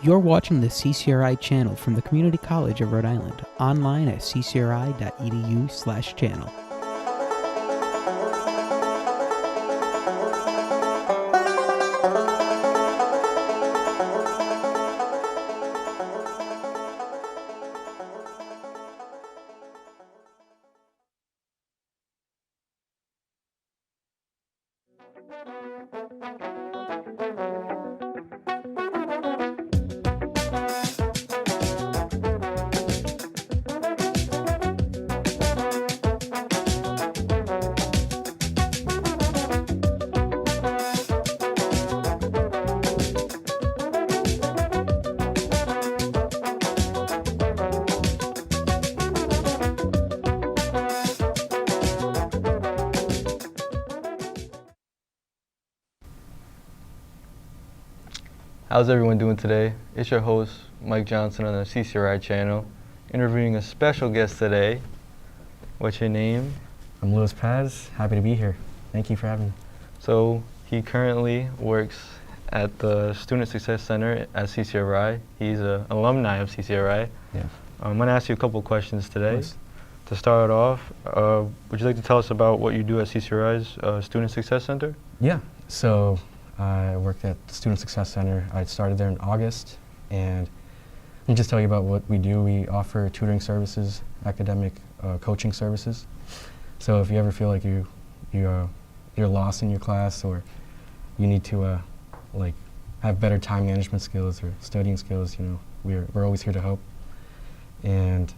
You're watching the CCRI channel from the Community College of Rhode Island, online at ccri.edu/channel. How's everyone doing today? It's your host, Mike Johnson on the CCRI channel, interviewing a special guest today. What's your name? I'm Louis Paz. Happy to be here. Thank you for having me. So he currently works at the Student Success Center at CCRI. He's an alumni of CCRI. Yeah. I'm going to ask you a couple questions today. To start off, would you like to tell us about what you do at CCRI's Student Success Center? Yeah. So I worked at the Student Success Center. I started there in August, and let me just tell you about what we do. We offer tutoring services, academic coaching services. So if you ever feel like you're lost in your class, or you need to like have better time management skills or studying skills, we're always here to help. And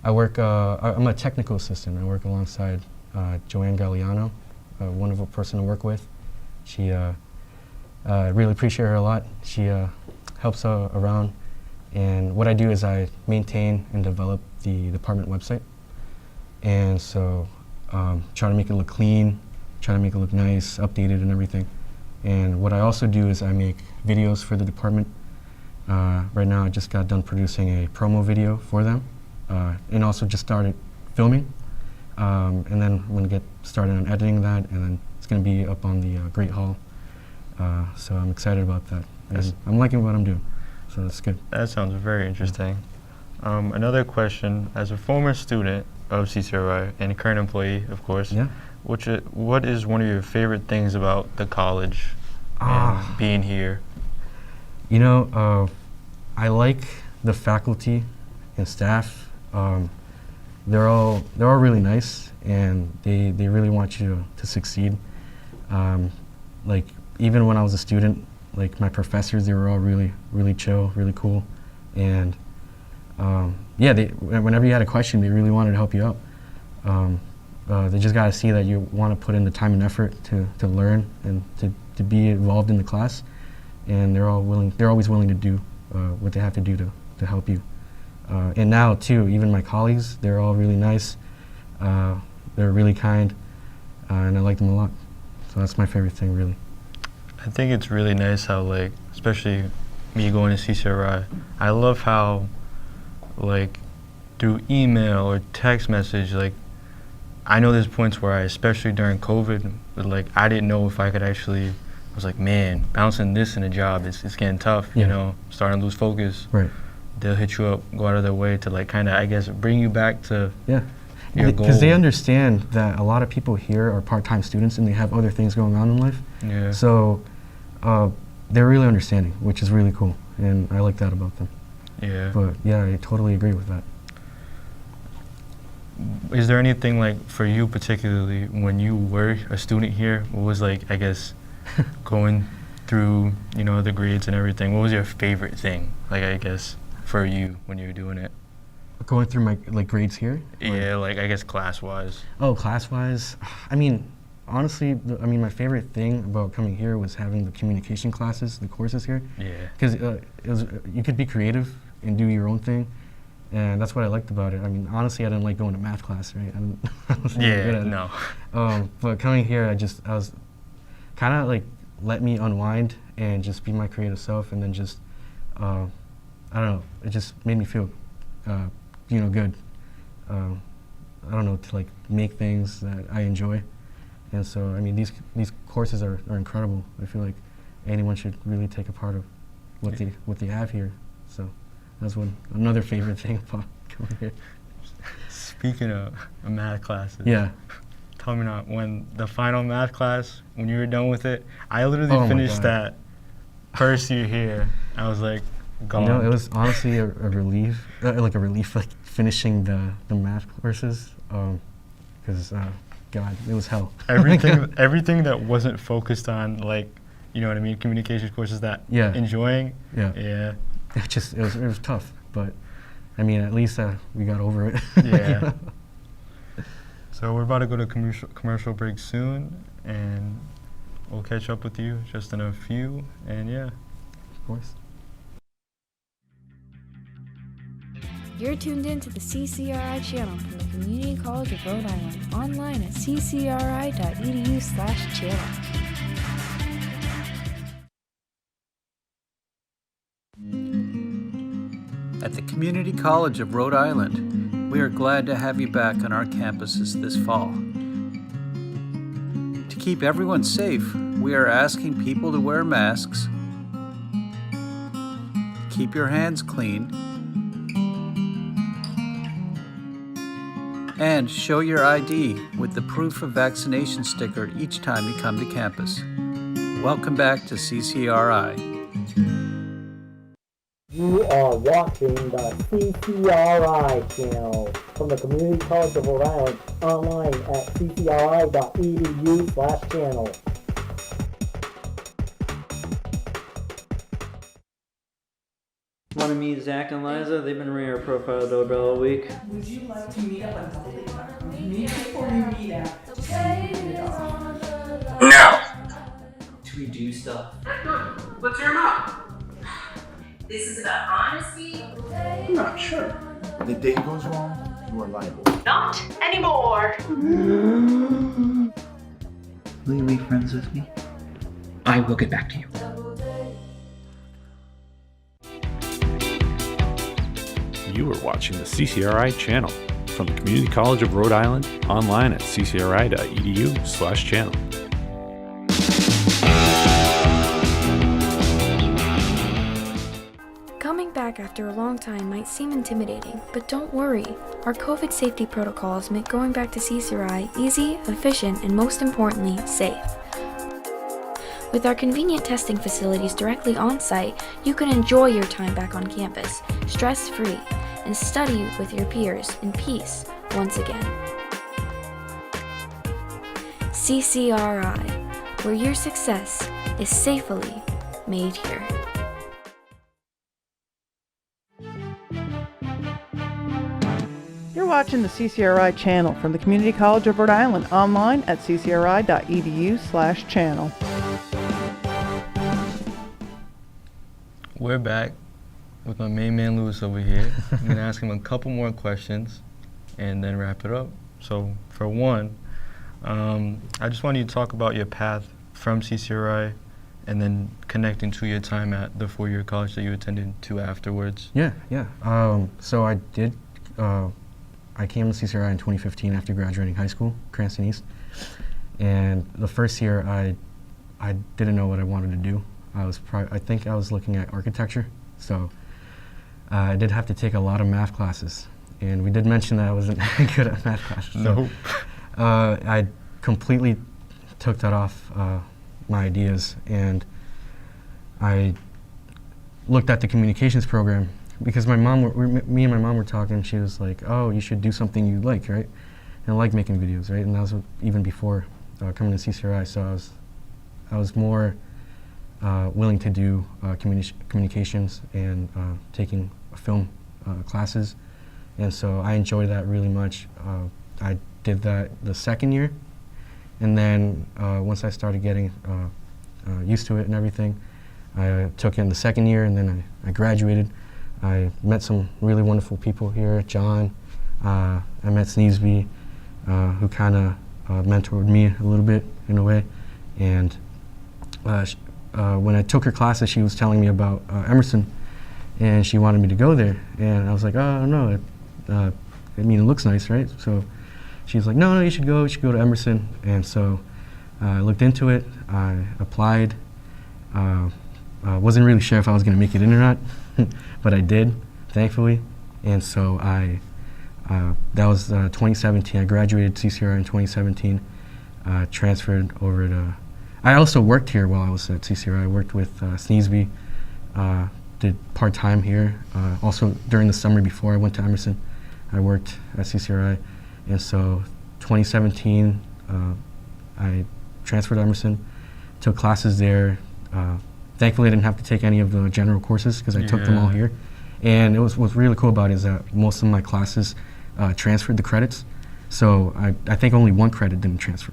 I work. I'm a technical assistant. I work alongside Joanne Galliano, a wonderful person to work with. She I really appreciate her a lot. She helps around, and what I do is I maintain and develop the department website, and so try to make it look clean, try to make it look nice, updated and everything. And what I also do is I make videos for the department. Right now I just got done producing a promo video for them, and also just started filming, and then I'm going to get started on editing that, and then it's going to be up on the Great Hall. So I'm excited about that. And I'm liking what I'm doing, so that's good. That sounds very interesting. Another question, as a former student of CCRI and a current employee, of course, Yeah. what is one of your favorite things about the college and being here? I like the faculty and staff. They're all really nice, and they really want you to succeed. Even when I was a student, like my professors, they were all really, really chill, really cool. And whenever you had a question, they really wanted to help you out. They just got to see that you want to put in the time and effort to learn and to be involved in the class. And they're always willing to do what they have to do to help you. And now too, even my colleagues, they're all really nice. They're really kind, and I like them a lot. So that's my favorite thing, really. I think it's really nice how, especially me going to CCRI, I love how, through email or text message, I know there's points where especially during COVID, I didn't know if I could actually, I was like, man, bouncing this in a job, it's getting tough, starting to lose focus. Right. They'll hit you up, go out of their way to kind of, bring you back to your goal. Because they understand that a lot of people here are part-time students and they have other things going on in life. Yeah. So they're really understanding, which is really cool, and I like that about them. Yeah. But yeah, I totally agree with that. Is there anything for you particularly when you were a student here? What was going through the grades and everything? What was your favorite thing? For you when you were doing it? Going through my grades here? Yeah, class-wise. Oh, class-wise? Honestly, my favorite thing about coming here was having the communication classes, the courses here. Yeah. Because you could be creative and do your own thing, and that's what I liked about it. Honestly, I didn't like going to math class, right? I wasn't good at it. But coming here, I was kind of let me unwind and just be my creative self, and then just, I don't know, it just made me feel, good. I don't know, to make things that I enjoy. And so, these courses are incredible. I feel like anyone should really take a part of what they have here. So that's another favorite thing about coming here. Speaking of math classes. Yeah. Tell me now, when the final math class, when you were done with it, I literally Oh my finished God. that first year here. I was like, gone. You know, it was honestly a relief, like finishing the math courses, because God, it was hell. everything that wasn't focused on, like, you know what I mean, communications courses that enjoying. Yeah. It was tough, but I mean, at least we got over it. Yeah. So we're about to go to commercial break soon, and we'll catch up with you just in a few, and yeah. Of course. You're tuned in to the CCRI channel from the Community College of Rhode Island, online at ccri.edu/channel. At the Community College of Rhode Island, we are glad to have you back on our campuses this fall. To keep everyone safe, we are asking people to wear masks, keep your hands clean, and show your ID with the proof of vaccination sticker each time you come to campus. Welcome back to CCRI. You are watching the CCRI channel from the Community College of Rhode Island, online at ccri.edu/channel. Want to meet Zach and Liza? They've been ringing our profile doorbell all week. Would you like to meet up until they meet before you meet after? No. Do we do stuff? What's your mouth? This is about honesty. I'm not sure. When the date goes wrong, you are liable. Not anymore. Will you be friends with me? I will get back to you. You are watching the CCRI channel from the Community College of Rhode Island, online at ccri.edu/channel. Coming back after a long time might seem intimidating, but don't worry. Our COVID safety protocols make going back to CCRI easy, efficient, and most importantly, safe. With our convenient testing facilities directly on site, you can enjoy your time back on campus, stress-free, and study with your peers in peace once again. CCRI, where your success is safely made here. You're watching the CCRI channel from the Community College of Rhode Island, online at ccri.edu/channel. We're back with my main man Lewis over here. I'm going to ask him a couple more questions and then wrap it up. So for one, I just want you to talk about your path from CCRI and then connecting to your time at the four-year college that you attended to afterwards. Yeah. So I came to CCRI in 2015 after graduating high school, Cranston East. And the first year, I didn't know what I wanted to do. I think I was looking at architecture. So I did have to take a lot of math classes. And we did mention that I wasn't good at math classes. Nope. So, I completely took that off my ideas, and I looked at the communications program because me and my mom were talking. She was like, "Oh, you should do something you like, right?" And I like making videos, right? And that was even before coming to CCRI. So I was more willing to do communications and taking film classes, and so I enjoyed that really much. I did that the second year, and then once I started getting used to it and everything, I took in the second year, and then I graduated. I met some really wonderful people here, John. I met Sneesby, who kind of mentored me a little bit in a way, and when I took her classes, she was telling me about Emerson, and she wanted me to go there, and I was like, oh no, I mean, it looks nice, right? So she was like, no, you should go to Emerson. And so I looked into it, I applied, wasn't really sure if I was going to make it in or not, but I did, thankfully. And so that was 2017. I graduated CCRI in 2017, transferred over to, I also worked here while I was at CCRI. I worked with Sneesby, did part-time here. Also during the summer before I went to Emerson, I worked at CCRI. And so 2017, I transferred to Emerson, took classes there. Thankfully, I didn't have to take any of the general courses because I took them all here. And what's really cool about it is that most of my classes transferred the credits. So I think only one credit didn't transfer.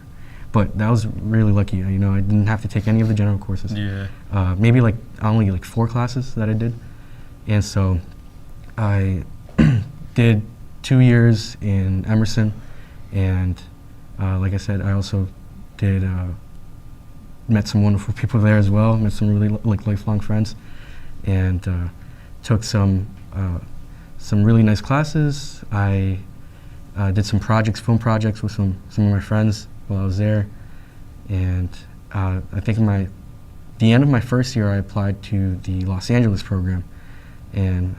But that was really lucky. You know, I didn't have to take any of the general courses. Yeah. Maybe only 4 classes that I did. And so I did 2 years in Emerson. And like I said, I also did met some wonderful people there as well. Met some really lifelong friends, and took some really nice classes. I did some film projects with some of my friends while I was there, and I think the end of my first year, I applied to the Los Angeles program, and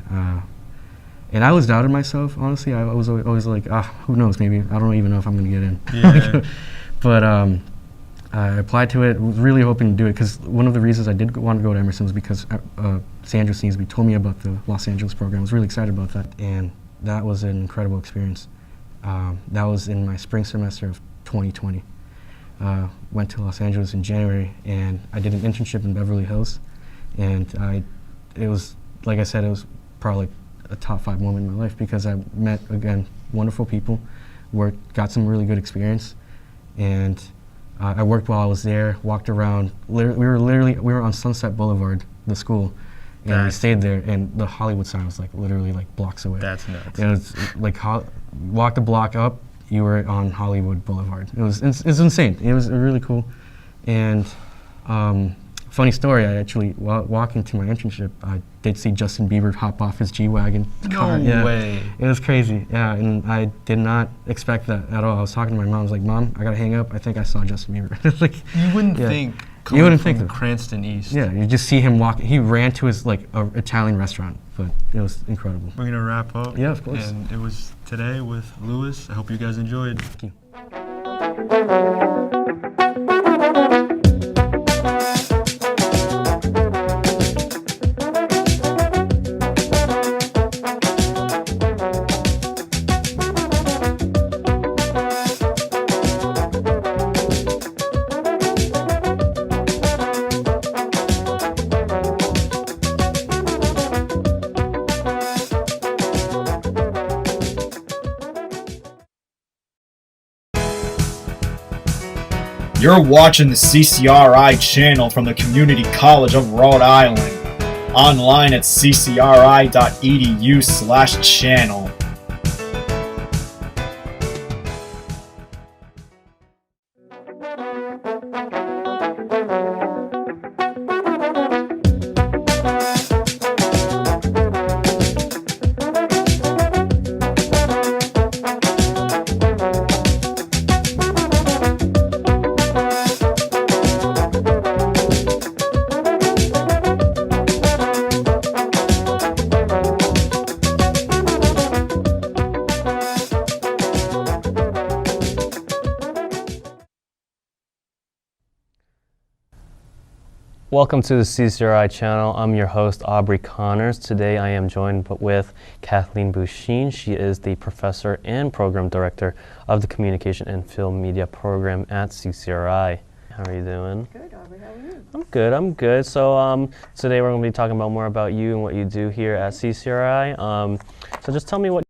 I was doubting myself, honestly. I was always like, who knows, maybe, I don't even know if I'm going to get in. Yeah. But I applied to it, was really hoping to do it, because one of the reasons I did want to go to Emerson was because Sandra Sneesby told me about the Los Angeles program. I was really excited about that, and that was an incredible experience. That was in my spring semester of 2020. Went to Los Angeles in January, and I did an internship in Beverly Hills, and it was, like I said, it was probably a top 5 moment in my life, because I met, again, wonderful people, got some really good experience, and I worked while I was there, walked around. We were on Sunset Boulevard, the school, and we stayed there, and the Hollywood sign was literally blocks away. That's nuts. And it's walk the block up, you were on Hollywood Boulevard. It's insane. It was really cool. And funny story, I actually, while walking to my internship, I did see Justin Bieber hop off his G-Wagon car. No way. It was crazy, yeah, and I did not expect that at all. I was talking to my mom, I was like, Mom, I gotta hang up, I think I saw Justin Bieber. You wouldn't think, from Cranston East. Yeah, you just see him walk, he ran to his Italian restaurant, but it was incredible. We're gonna wrap up. Yeah, of course. And it was today with Lewis. I hope you guys enjoyed. Thank you. You're watching the CCRI channel from the Community College of Rhode Island. Online at ccri.edu/channel. Welcome to the CCRI channel. I'm your host, Aubrey Connors. Today I am joined with Kathleen Bouchine. She is the professor and program director of the Communication and Film Media program at CCRI. How are you doing? Good, Aubrey. How are you? I'm good. So today we're going to be talking about more about you and what you do here at CCRI. So just tell me what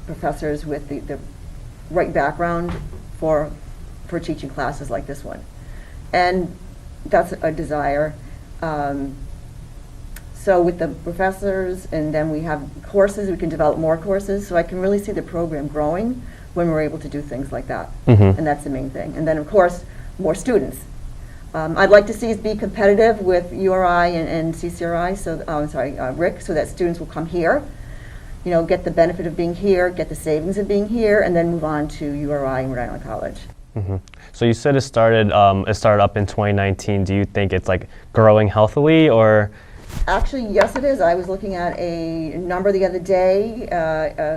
professors with the right background for teaching classes like this one. And that's a desire. So with the professors, and then we have courses, we can develop more courses, so I can really see the program growing when we're able to do things like that. And that's the main thing. And then, of course, more students. I'd like to see us be competitive with URI and CCRI, so, RIC, so that students will come here, you know, get the benefit of being here, get the savings of being here, and then move on to URI and Rhode Island College. So you said it started up in 2019. Do you think it's like growing healthily, or? Actually, yes, it is. I was looking at a number the other day,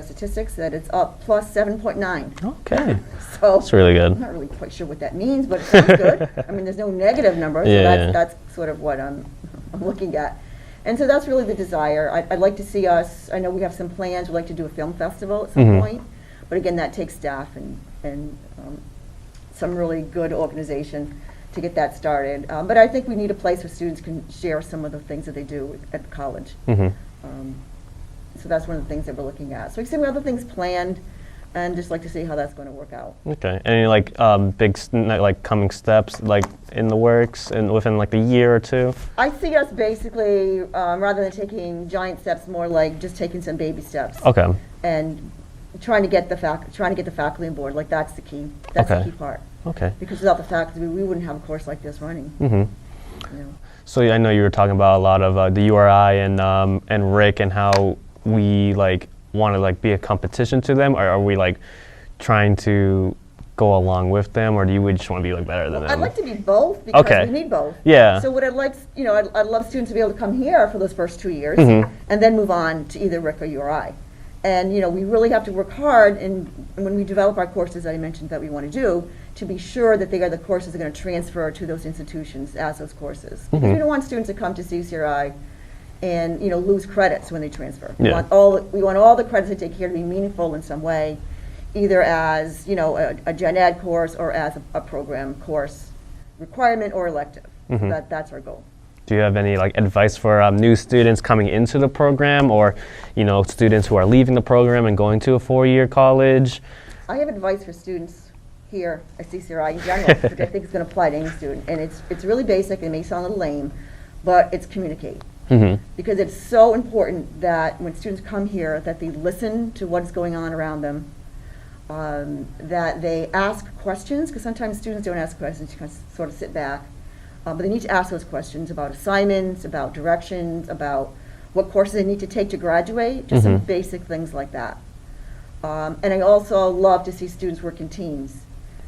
statistics, that it's up plus 7.9. Okay. So that's really good. I'm not really quite sure what that means, but it sounds good. I mean, there's no negative number, so that's sort of what I'm looking at. And so that's really the desire. I'd like to see us, I know we have some plans, we'd like to do a film festival at some point, but again, that takes staff and some really good organization to get that started. But I think we need a place where students can share some of the things that they do at the college. So that's one of the things that we're looking at. So we have some other things planned, and just like to see how that's going to work out. Okay. Any like big like coming steps like in the works and within like the year or two? I see us basically rather than taking giant steps, more like just taking some baby steps. Okay. And trying to get the faculty on board. Like that's the key. That's the key part. Okay. Because without the faculty, we wouldn't have a course like this running. You know. So I know you were talking about a lot of the URI and RIC and how we like want to like be a competition to them, or are we like trying to go along with them, or do you just want to be like better than them? I'd like to be both because we need both. Yeah. So what I'd like, you know, I'd love students to be able to come here for those first 2 years and then move on to either RIC or URI. And you know, we really have to work hard, and when we develop our courses that I mentioned that we want to do, to be sure that they are the courses that are going to transfer to those institutions as those courses. Because we don't want students to come to CCRI and you know lose credits when they transfer. We want all the credits they take here to be meaningful in some way, either as you know a gen ed course or as a program course requirement or elective. So that's our goal. Do you have any like advice for new students coming into the program, or you know students who are leaving the program and going to a 4-year college? I have advice for students here at CCRI in general, which I think is going to apply to any student, and it's really basic. It may sound a little lame, but it's communicate. Because it's so important that when students come here that they listen to what's going on around them, that they ask questions, because sometimes students don't ask questions, you kind of sort of sit back. But they need to ask those questions about assignments, about directions, about what courses they need to take to graduate, just some basic things like that. And I also love to see students work in teams,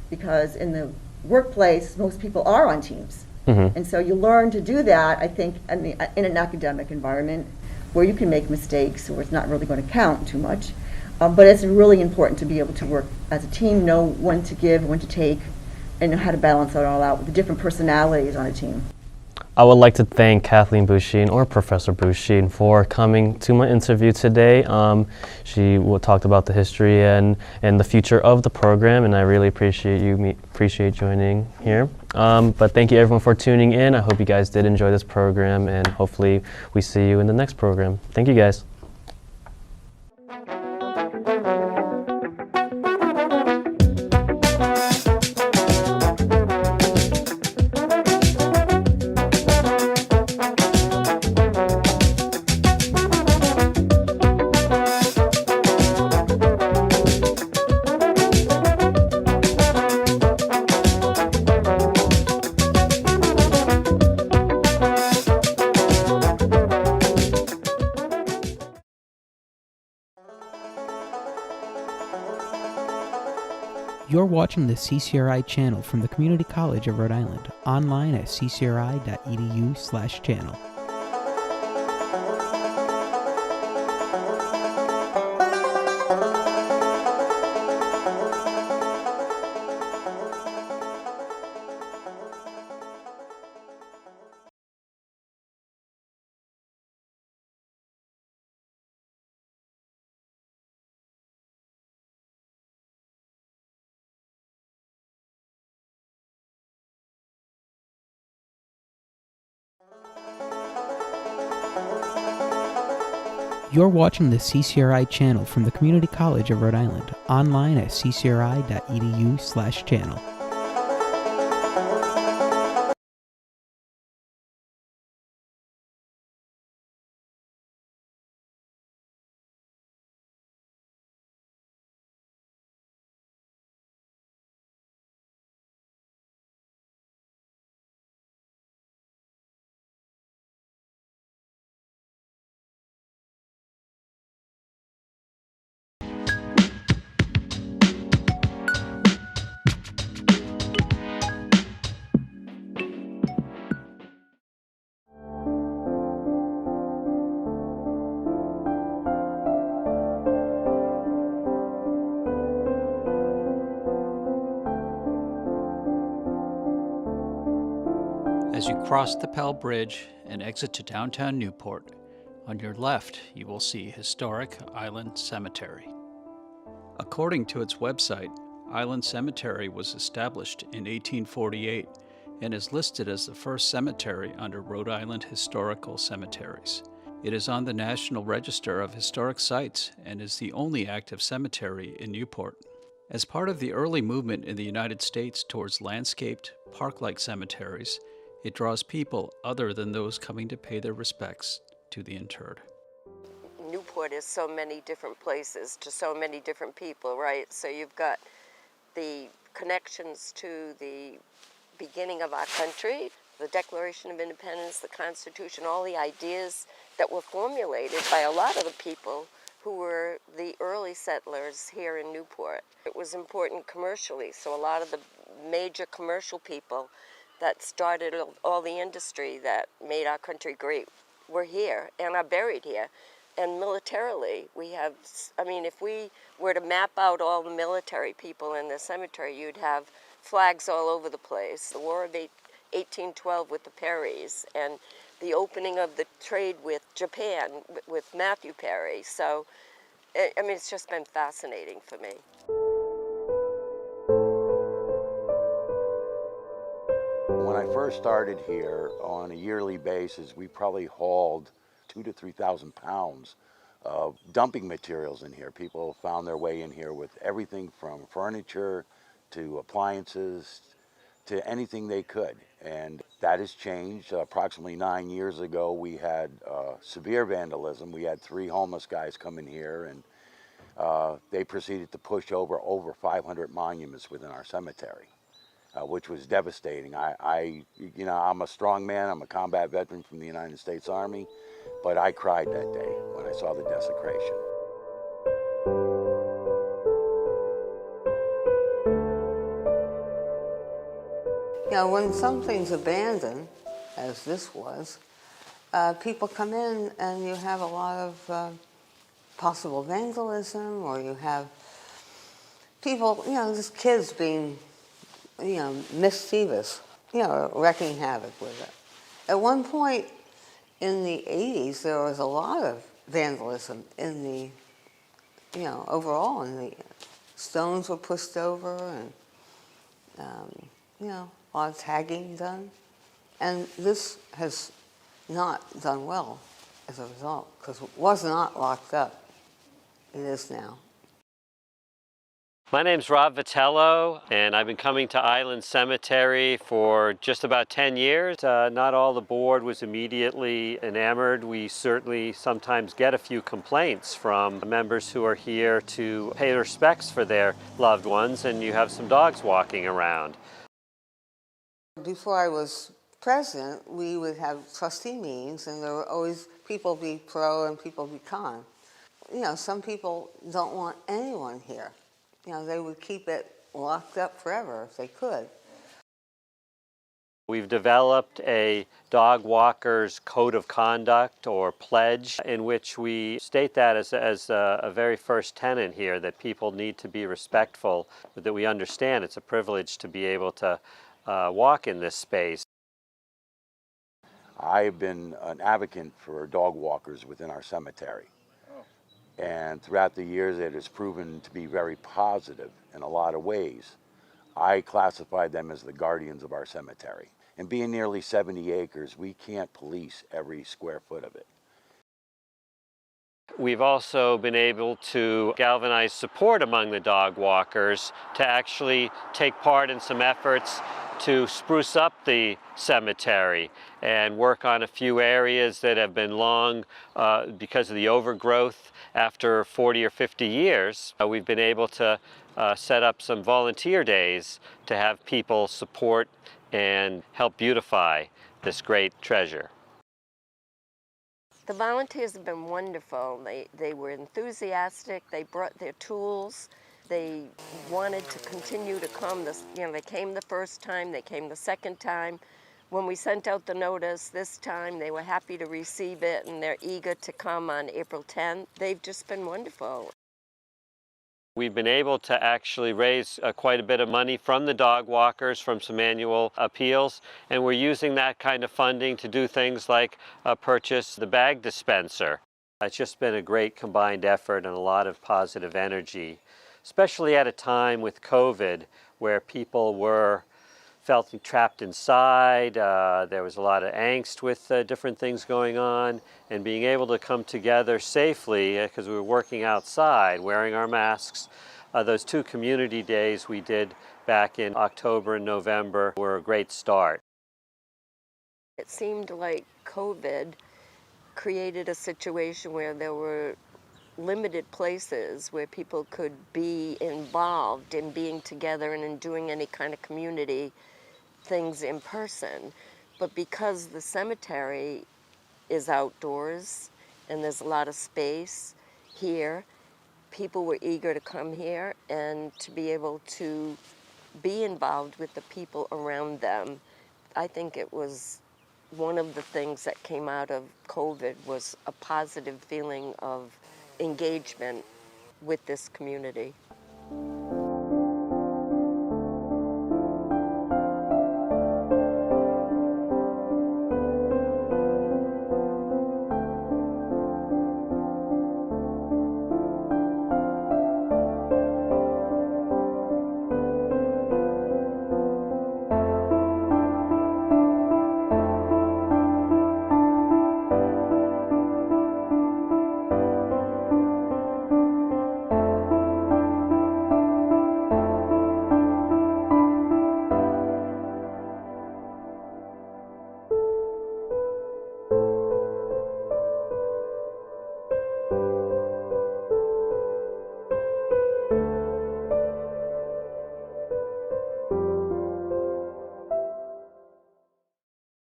because in the workplace, most people are on teams. And so you learn to do that, I think, in an academic environment where you can make mistakes or it's not really going to count too much. But it's really important to be able to work as a team, know when to give, when to take, and know how to balance that all out with the different personalities on a team. I would like to thank Kathleen Bouchine, or Professor Bouchine, for coming to my interview today. She talked about the history and the future of the program, and I really appreciate joining here. But thank you everyone for tuning in. I hope you guys did enjoy this program, and hopefully we see you in the next program. Thank you guys. You're watching the CCRI channel from the Community College of Rhode Island, online at ccri.edu/channel. You're watching the CCRI channel from the Community College of Rhode Island, online at ccri.edu/channel. As you cross the Pell Bridge and exit to downtown Newport, on your left you will see historic Island Cemetery. According to its website, Island Cemetery was established in 1848 and is listed as the first cemetery under Rhode Island Historical Cemeteries. It is on the National Register of Historic Sites and is the only active cemetery in Newport. As part of the early movement in the United States towards landscaped, park-like cemeteries, it draws people other than those coming to pay their respects to the interred. Newport is so many different places to so many different people, right? So you've got the connections to the beginning of our country, the Declaration of Independence, the Constitution, all the ideas that were formulated by a lot of the people who were the early settlers here in Newport. It was important commercially, so a lot of the major commercial people that started all the industry that made our country great were here and are buried here. And militarily, we have, I mean, if we were to map out all the military people in the cemetery, you'd have flags all over the place. The War of 1812 with the Perrys, and the opening of the trade with Japan with Matthew Perry. So, I mean, it's just been fascinating for me. When I first started here, on a yearly basis, we probably hauled 2,000 to 3,000 pounds of dumping materials in here. People found their way in here with everything from furniture to appliances to anything they could. And that has changed. Approximately 9 years ago, we had severe vandalism. We had 3 homeless guys come in here, and they proceeded to push over 500 monuments within our cemetery. Which was devastating. You know, I'm a strong man. I'm a combat veteran from the United States Army, but I cried that day when I saw the desecration. You know, when something's abandoned, as this was, people come in and you have a lot of possible vandalism, or you have people, you know, just kids being, you know, mischievous, you know, wreaking havoc with it. At one point in the 80s, there was a lot of vandalism in the, you know, overall, and the stones were pushed over, and, you know, a lot of tagging done. And this has not done well as a result, because it was not locked up. It is now. My name's Rob Vitello, and I've been coming to Island Cemetery for just about 10 years. Not all the board was immediately enamored. We certainly sometimes get a few complaints from members who are here to pay respects for their loved ones, and you have some dogs walking around. Before I was president, we would have trustee meetings, and there were always people be pro and people be con. You know, some people don't want anyone here. You know, they would keep it locked up forever if they could. We've developed a dog walker's code of conduct or pledge in which we state that as a very first tenet here, that people need to be respectful, that we understand it's a privilege to be able to walk in this space. I've been an advocate for dog walkers within our cemetery. And throughout the years, it has proven to be very positive in a lot of ways. I classified them as the guardians of our cemetery. And being nearly 70 acres, we can't police every square foot of it. We've also been able to galvanize support among the dog walkers to actually take part in some efforts to spruce up the cemetery and work on a few areas that have been long because of the overgrowth after 40 or 50 years. We've been able to set up some volunteer days to have people support and help beautify this great treasure. The volunteers have been wonderful. They were enthusiastic. They brought their tools. They wanted to continue to come. They came the first time. They came the second time. When we sent out the notice this time, they were happy to receive it, and they're eager to come on April 10th. They've just been wonderful. We've been able to actually raise quite a bit of money from the dog walkers, from some annual appeals, and we're using that kind of funding to do things like purchase the bag dispenser. It's just been a great combined effort and a lot of positive energy, especially at a time with COVID where people felt trapped inside. There was a lot of angst with different things going on, and being able to come together safely because we were working outside, wearing our masks. Those 2 community days we did back in October and November were a great start. It seemed like COVID created a situation where there were limited places where people could be involved in being together and in doing any kind of community things in person. But because the cemetery is outdoors and there's a lot of space here, people were eager to come here and to be able to be involved with the people around them. I think it was one of the things that came out of COVID was a positive feeling of engagement with this community.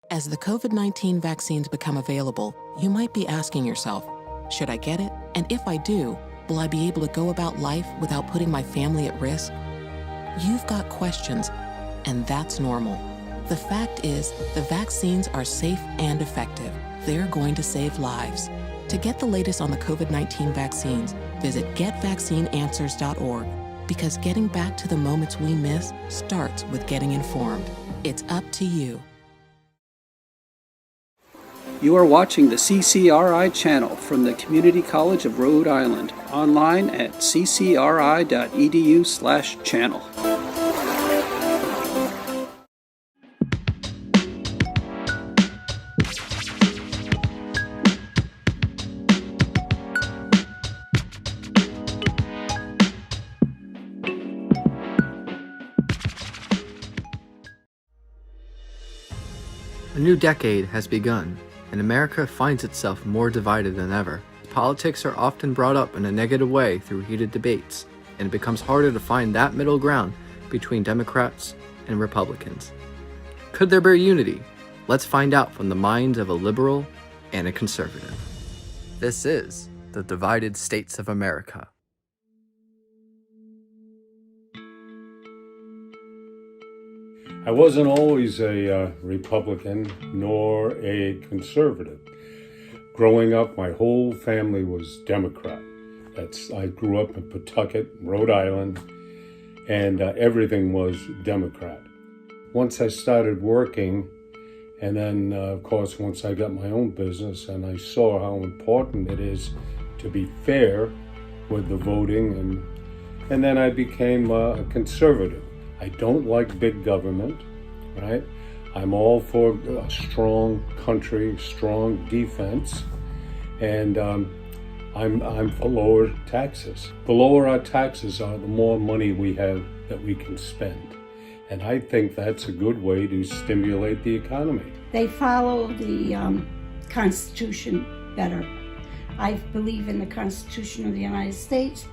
As the COVID-19 vaccines become available, you might be asking yourself, should I get it? And if I do, will I be able to go about life without putting my family at risk? You've got questions, and that's normal. The fact is, the vaccines are safe and effective. They're going to save lives. To get the latest on the COVID-19 vaccines, visit getvaccineanswers.org, because getting back to the moments we miss starts with getting informed. It's up to you. You are watching the CCRI channel from the Community College of Rhode Island, online at ccri.edu/channel. A new decade has begun, and America finds itself more divided than ever. Politics are often brought up in a negative way through heated debates, and it becomes harder to find that middle ground between Democrats and Republicans. Could there be unity? Let's find out from the minds of a liberal and a conservative. This is the Divided States of America. I wasn't always a Republican nor a conservative. Growing up, my whole family was Democrat. I grew up in Pawtucket, Rhode Island, and everything was Democrat. Once I started working, and then, of course, once I got my own business and I saw how important it is to be fair with the voting, and then I became a conservative. I don't like big government, right? I'm all for a strong country, strong defense, and I'm for lower taxes. The lower our taxes are, the more money we have that we can spend. And I think that's a good way to stimulate the economy. They follow the Constitution better. I believe in the Constitution of the United States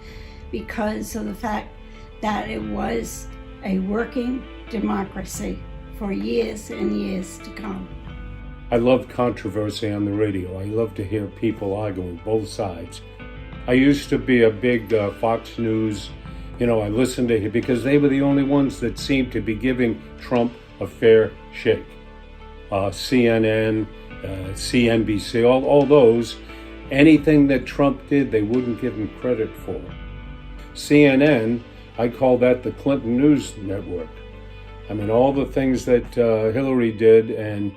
because of the fact that it was a working democracy for years and years to come. I love controversy on the radio. I love to hear people arguing both sides. I used to be a big Fox News, I listened to it because they were the only ones that seemed to be giving Trump a fair shake. CNN, CNBC, all those, anything that Trump did, they wouldn't give him credit for. CNN, I call that the Clinton News Network. I mean, all the things that Hillary did, and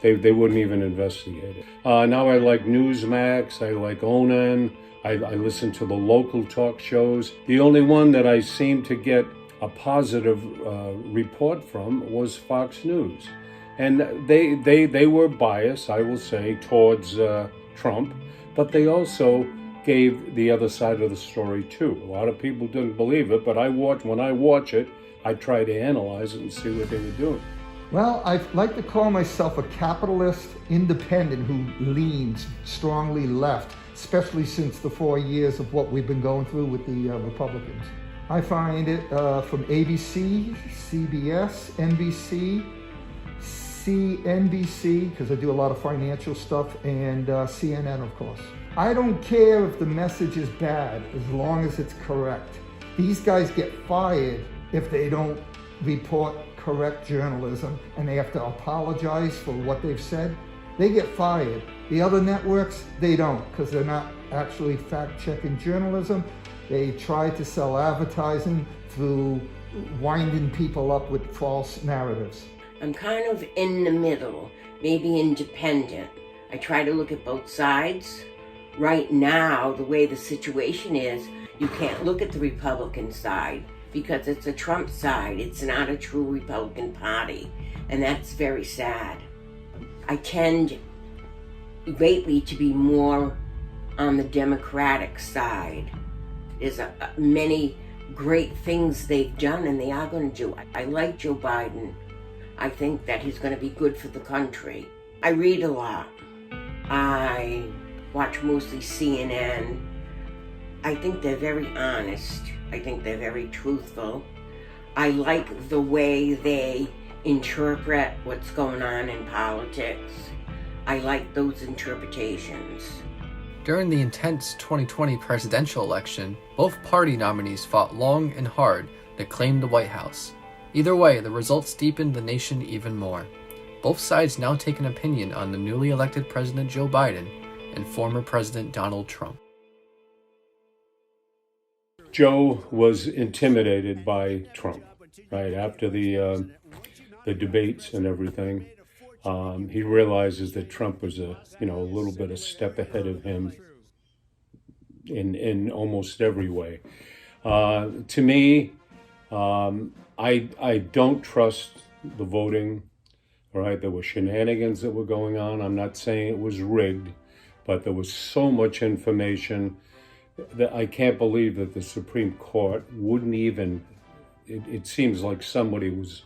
they wouldn't even investigate it. Now I like Newsmax, I like Onan, I listen to the local talk shows. The only one that I seem to get a positive report from was Fox News. And they were biased, I will say, towards Trump, but they also gave the other side of the story too. A lot of people didn't believe it, but when I watch it, I try to analyze it and see what they were doing. Well, I like to call myself a capitalist independent who leans strongly left, especially since the 4 years of what we've been going through with the Republicans. I find it from ABC, CBS, NBC, CNBC, because I do a lot of financial stuff, and CNN, of course. I don't care if the message is bad, as long as it's correct. These guys get fired if they don't report correct journalism, and they have to apologize for what they've said. They get fired. The other networks, they don't, because they're not actually fact-checking journalism. They try to sell advertising through winding people up with false narratives. I'm kind of in the middle, maybe independent. I try to look at both sides. Right now, the way the situation is, you can't look at the Republican side because it's a Trump side. It's not a true Republican Party, and that's very sad. I tend lately to be more on the Democratic side. There's many great things they've done and they are going to do. I like Joe Biden. I think that he's going to be good for the country. I read a lot. I watch mostly CNN. I think they're very honest. I think they're very truthful. I like the way they interpret what's going on in politics. I like those interpretations. During the intense 2020 presidential election, both party nominees fought long and hard to claim the White House. Either way, the results deepened the nation even more. Both sides now take an opinion on the newly elected President Joe Biden and former President Donald Trump. Joe was intimidated by Trump, right? After the debates and everything, he realizes that Trump was a little bit a step ahead of him in almost every way. To me, I don't trust the voting. All right, there were shenanigans that were going on. I'm not saying it was rigged, but there was so much information that I can't believe that the Supreme Court wouldn't even, it seems like somebody was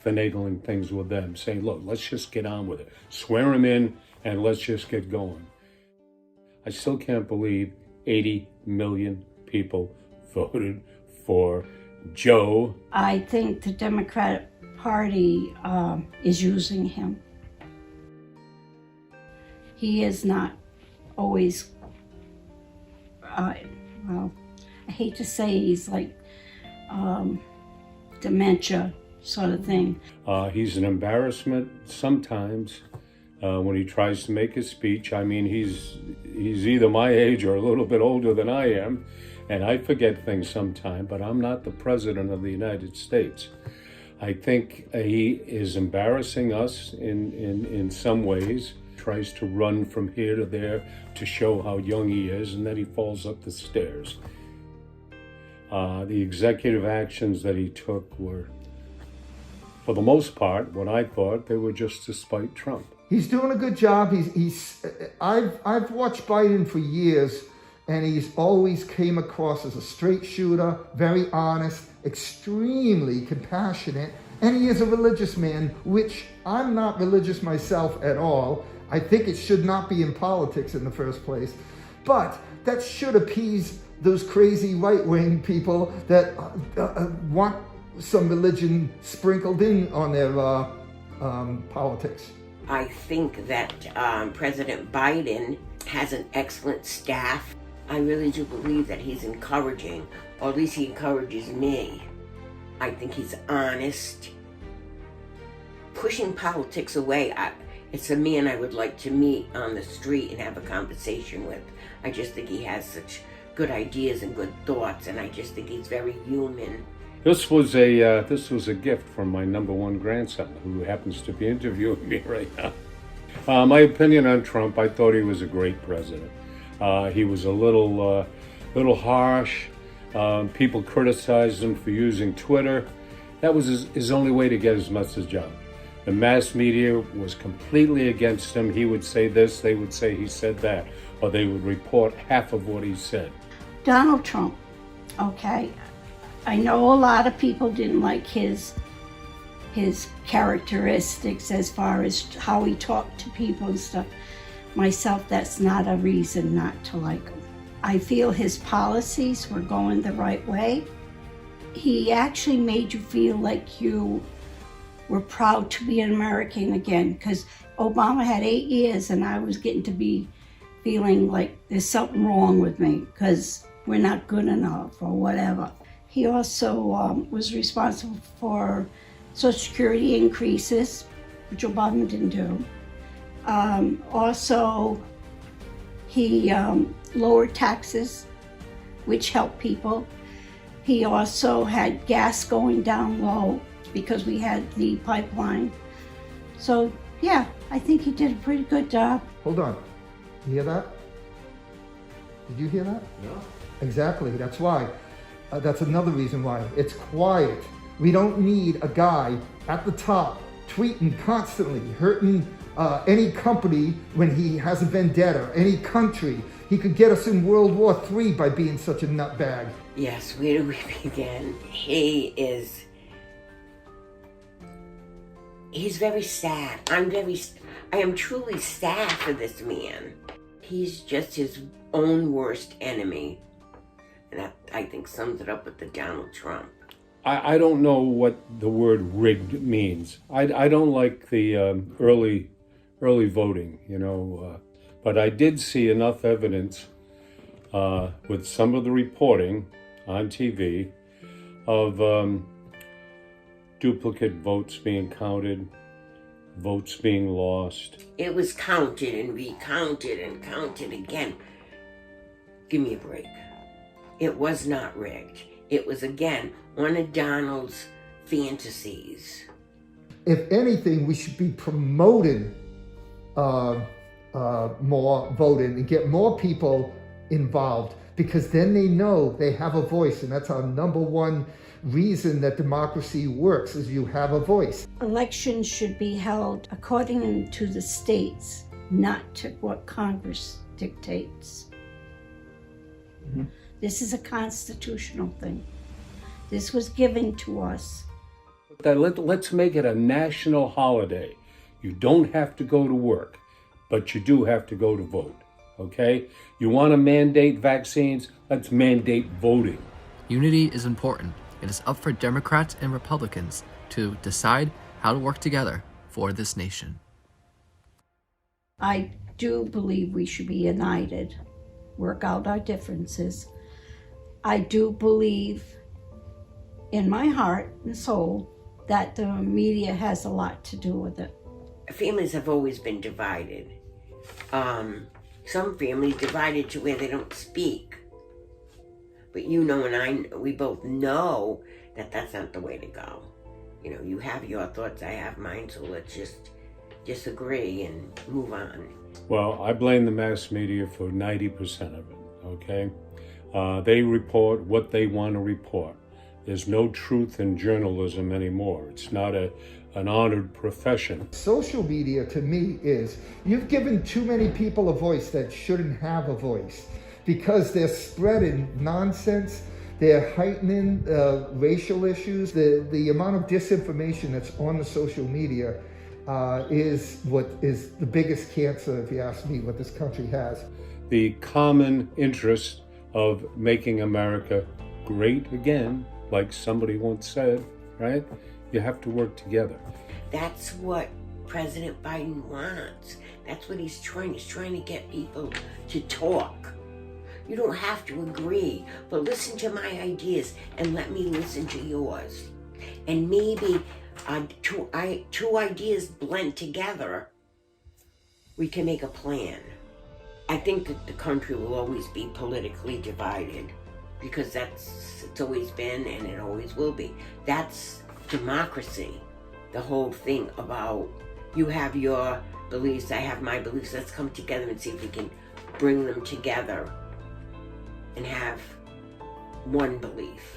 finagling things with them, saying, look, let's just get on with it. Swear him in and let's just get going. I still can't believe 80 million people voted for Joe. I think the Democratic Party is using him. He is not always, well, I hate to say he's like dementia sort of thing. He's an embarrassment sometimes when he tries to make a speech. I mean, he's either my age or a little bit older than I am, and I forget things sometimes, but I'm not the President of the United States. I think he is embarrassing us in some ways, tries to run from here to there to show how young he is, and then he falls up the stairs. The executive actions that he took were, for the most part, what I thought, they were just to spite Trump. He's doing a good job. I've watched Biden for years, and he's always came across as a straight shooter, very honest, extremely compassionate, and he is a religious man, which I'm not religious myself at all. I think it should not be in politics in the first place, but that should appease those crazy right-wing people that want some religion sprinkled in on their politics. I think that President Biden has an excellent staff. I really do believe that he's encouraging, or at least he encourages me. I think he's honest. Pushing politics away, it's a man I would like to meet on the street and have a conversation with. I just think he has such good ideas and good thoughts, and I just think he's very human. This was a gift from my number one grandson, who happens to be interviewing me right now. My opinion on Trump: I thought he was a great president. He was a little harsh. People criticized him for using Twitter. That was his only way to get his message out. The mass media was completely against him. He would say this, they would say he said that, or they would report half of what he said. Donald Trump, okay, I know a lot of people didn't like his characteristics as far as how he talked to people and stuff. Myself, that's not a reason not to like him. I feel his policies were going the right way. He actually made you feel like you were proud to be an American again, because Obama had 8 years and I was getting to be feeling like there's something wrong with me because we're not good enough or whatever. He also was responsible for Social Security increases, which Obama didn't do. Also, he lowered taxes, which helped people. He also had gas going down low because we had the pipeline. So, yeah, I think he did a pretty good job. Hold on. You hear that? Did you hear that? No. Exactly. That's why. That's another reason why. It's quiet. We don't need a guy at the top tweeting constantly, hurting any company when he has a vendetta, any country. He could get us in World War III by being such a nutbag. Yes, where do we begin? He's very sad. I am truly sad for this man. He's just his own worst enemy. And that, I think, sums it up with the Donald Trump. I don't know what the word rigged means. I don't like the early voting, but I did see enough evidence with some of the reporting on TV of duplicate votes being counted, votes being lost. It was counted and recounted and counted again. Give me a break. It was not rigged. It was, again, one of Donald's fantasies. If anything, we should be promoting more voting and get more people involved, because then they know they have a voice, and that's our number one reason that democracy works, is you have a voice. Elections should be held according to the states, not to what Congress dictates. Mm-hmm. This is a constitutional thing. This was given to us. Let's make it a national holiday. You don't have to go to work, but you do have to go to vote, okay? You want to mandate vaccines? Let's mandate voting. Unity is important. It is up for Democrats and Republicans to decide how to work together for this nation. I do believe we should be united, work out our differences. I do believe in my heart and soul that the media has a lot to do with it. Families have always been divided. Some families divided to where they don't speak. But you know and we both know that that's not the way to go. You have your thoughts, I have mine, so let's just disagree and move on. Well, I blame the mass media for 90% of it, okay? They report what they want to report. There's no truth in journalism anymore. It's not an honored profession. Social media, to me, is you've given too many people a voice that shouldn't have a voice. because they're spreading nonsense. They're heightening racial issues. The amount of disinformation that's on the social media is what is the biggest cancer, if you ask me, what this country has. The common interest of making America great again, like somebody once said, right? You have to work together. That's what President Biden wants. That's what he's trying. He's trying to get people to talk. You don't have to agree, but listen to my ideas and let me listen to yours. And maybe two ideas blend together, we can make a plan. I think that the country will always be politically divided because it's always been and it always will be. That's democracy. The whole thing about you have your beliefs, I have my beliefs. Let's come together and see if we can bring them together and have one belief.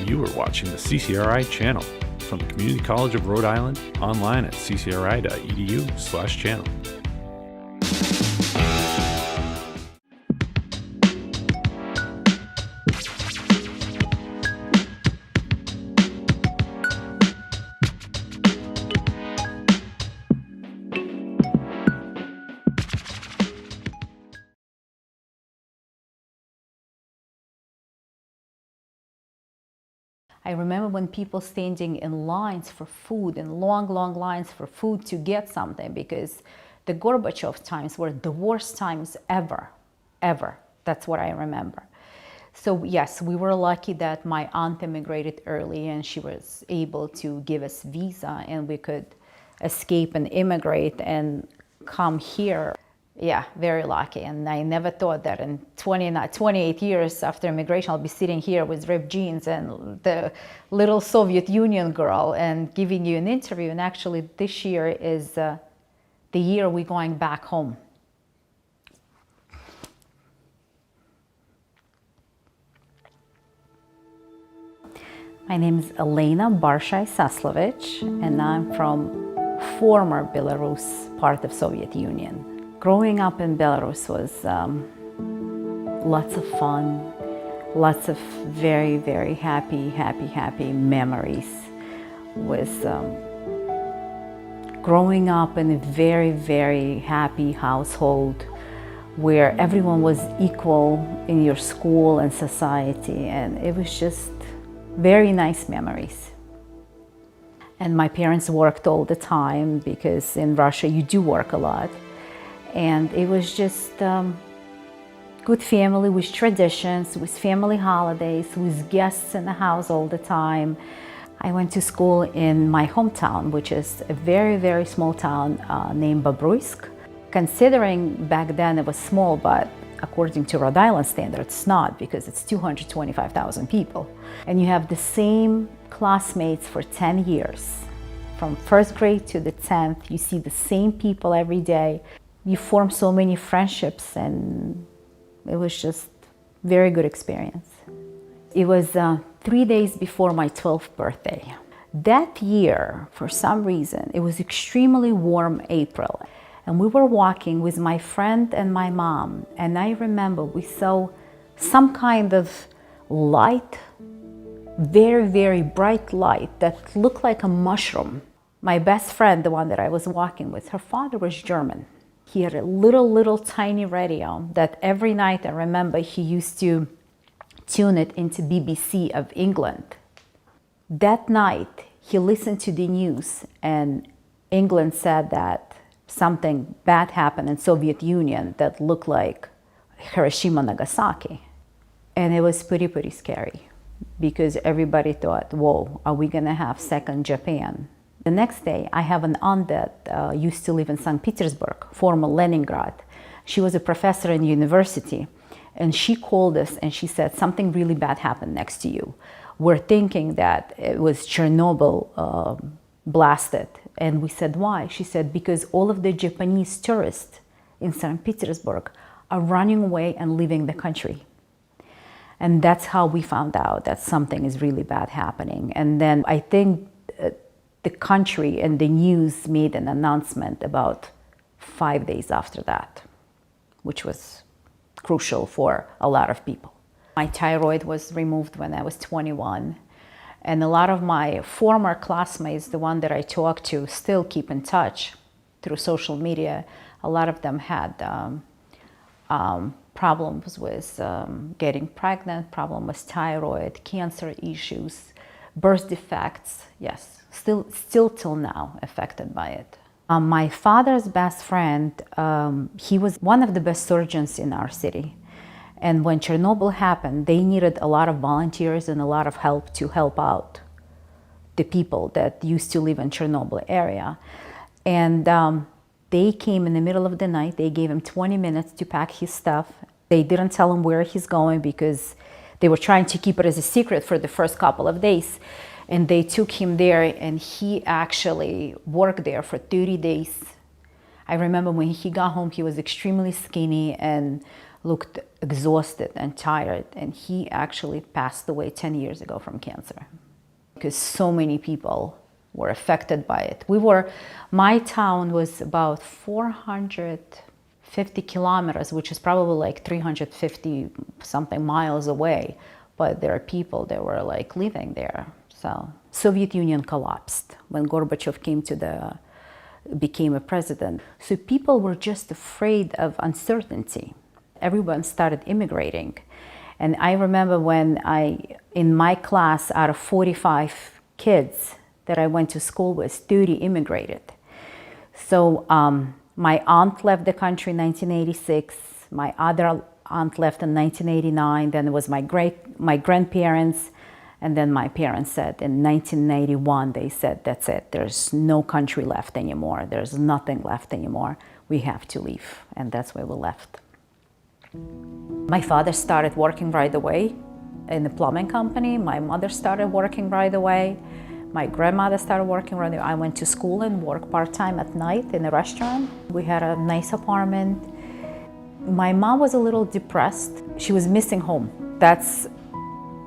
You are watching the CCRI channel from the Community College of Rhode Island, online at ccri.edu/channel. I remember when people standing in lines for food, in long, long lines for food to get something, because the Gorbachev times were the worst times ever, ever. That's what I remember. So yes, we were lucky that my aunt immigrated early and she was able to give us visa and we could escape and immigrate and come here. Yeah, very lucky. And I never thought that in 28 years after immigration, I'll be sitting here with ripped jeans and the little Soviet Union girl and giving you an interview. And actually this year is the year we're going back home. My name is Elena Barshai-Saslovich, and I'm from former Belarus, part of Soviet Union. Growing up in Belarus was lots of fun, lots of very, very happy memories. With growing up in a very, very happy household where everyone was equal in your school and society, and it was just very nice memories. And my parents worked all the time because in Russia you do work a lot. And it was just good family with traditions, with family holidays, with guests in the house all the time. I went to school in my hometown, which is a very, very small town named Bobruisk. Considering back then it was small, but according to Rhode Island standards, it's not, because it's 225,000 people. And you have the same classmates for 10 years. From first grade to the 10th, you see the same people every day. You form so many friendships, and it was just a very good experience. It was 3 days before my 12th birthday. That year, for some reason, it was extremely warm April, and we were walking with my friend and my mom, and I remember we saw some kind of light, very, very bright light that looked like a mushroom. My best friend, the one that I was walking with, her father was German. He had a little tiny radio that every night I remember he used to tune it into BBC of England. That night, he listened to the news, and England said that something bad happened in Soviet Union that looked like Hiroshima, Nagasaki. And it was pretty scary because everybody thought, whoa, are we gonna have second Japan? The next day, I have an aunt that used to live in St. Petersburg, former Leningrad. She was a professor in university, and she called us and she said, something really bad happened next to you. We're thinking that it was Chernobyl blasted. And we said, why? She said, because all of the Japanese tourists in St. Petersburg are running away and leaving the country. And that's how we found out that something is really bad happening. And then I think the country and the news made an announcement about 5 days after that, which was crucial for a lot of people. My thyroid was removed when I was 21. And a lot of my former classmates, the one that I talked to, still keep in touch through social media. A lot of them had problems with getting pregnant, problem with thyroid, cancer issues, birth defects, yes, still till now affected by it. My father's best friend, he was one of the best surgeons in our city. And when Chernobyl happened, they needed a lot of volunteers and a lot of help to help out the people that used to live in Chernobyl area. And they came in the middle of the night. They gave him 20 minutes to pack his stuff. They didn't tell him where he's going because they were trying to keep it as a secret for the first couple of days. And they took him there, and he actually worked there for 30 days. I remember when he got home, he was extremely skinny and looked exhausted and tired, and he actually passed away 10 years ago from cancer because so many people were affected by it. My town was about 450 kilometers, which is probably like 350 something miles away, but there are people that were like living there. So Soviet Union collapsed when Gorbachev became a president. So people were just afraid of uncertainty. Everyone started immigrating. And I remember when in my class, out of 45 kids that I went to school with, 30 immigrated. So my aunt left the country in 1986. My other aunt left in 1989. Then it was my grandparents. And then my parents said in 1981, they said, that's it. There's no country left anymore. There's nothing left anymore. We have to leave. And that's why we left. My father started working right away in the plumbing company. My mother started working right away. My grandmother started working right away. I went to school and worked part-time at night in a restaurant. We had a nice apartment. My mom was a little depressed. She was missing home. That's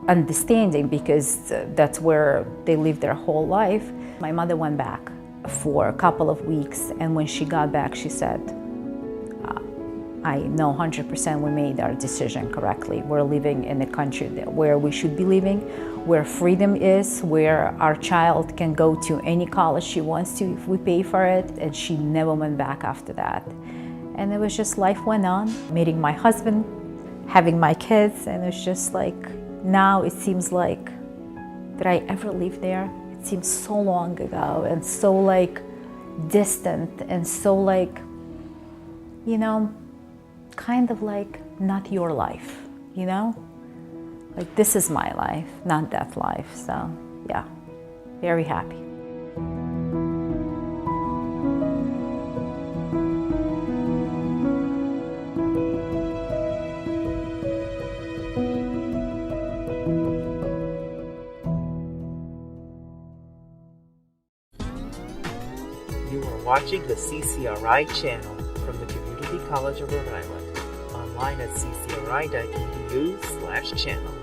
understanding because that's where they lived their whole life. My mother went back for a couple of weeks, and when she got back, she said, I know 100% we made our decision correctly. We're living in a country where we should be living, where freedom is, where our child can go to any college she wants to if we pay for it. And she never went back after that. And it was just life went on, meeting my husband, having my kids, and it's just like, now it seems like, did I ever live there? It seems so long ago and so like distant and so like, you know, kind of like not your life, you know? Like this is my life, not that life. So yeah, very happy. You are watching the CCRI channel from the Community College of Rhode Island, online at ccri.edu/channel.